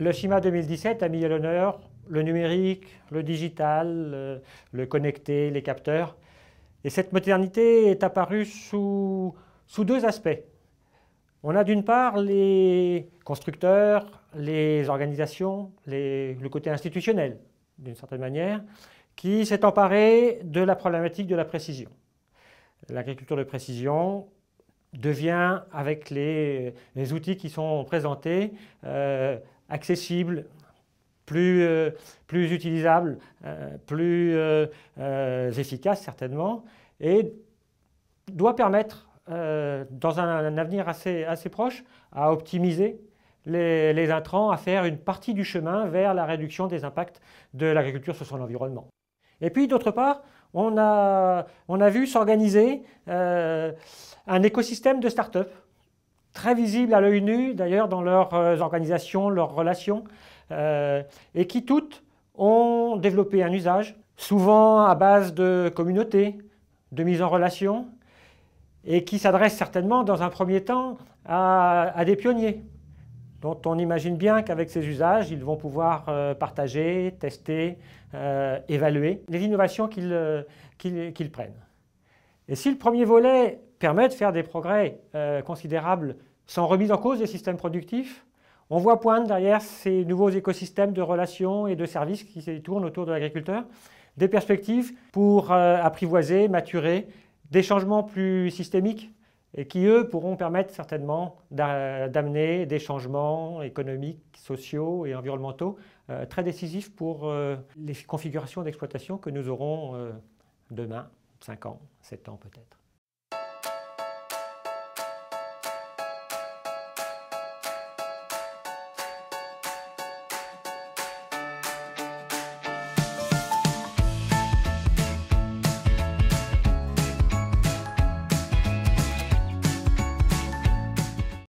Le schéma 2017 a mis à l'honneur le numérique, le digital, le connecté, les capteurs. Et cette modernité est apparue sous deux aspects. On a d'une part les constructeurs, les organisations, le côté institutionnel, d'une certaine manière, qui s'est emparé de la problématique de la précision. L'agriculture de précision devient, avec les outils qui sont présentés, accessible, plus utilisable, plus efficace certainement, et doit permettre, dans un avenir assez proche, à optimiser les intrants, à faire une partie du chemin vers la réduction des impacts de l'agriculture sur son environnement. Et puis d'autre part, on a vu s'organiser un écosystème de start-up, très visible à l'œil nu d'ailleurs dans leurs organisations, leurs relations, et qui toutes ont développé un usage, souvent à base de communautés, de mise en relation, et qui s'adresse certainement dans un premier temps à des pionniers, dont on imagine bien qu'avec ces usages, ils vont pouvoir partager, tester, évaluer les innovations qu'ils prennent. Et si le premier volet permet de faire des progrès considérables sans remise en cause des systèmes productifs, on voit poindre derrière ces nouveaux écosystèmes de relations et de services qui tournent autour de l'agriculteur des perspectives pour apprivoiser, maturer des changements plus systémiques et qui, eux, pourront permettre certainement d'amener des changements économiques, sociaux et environnementaux très décisifs pour les configurations d'exploitation que nous aurons demain, 5 ans, 7 ans peut-être.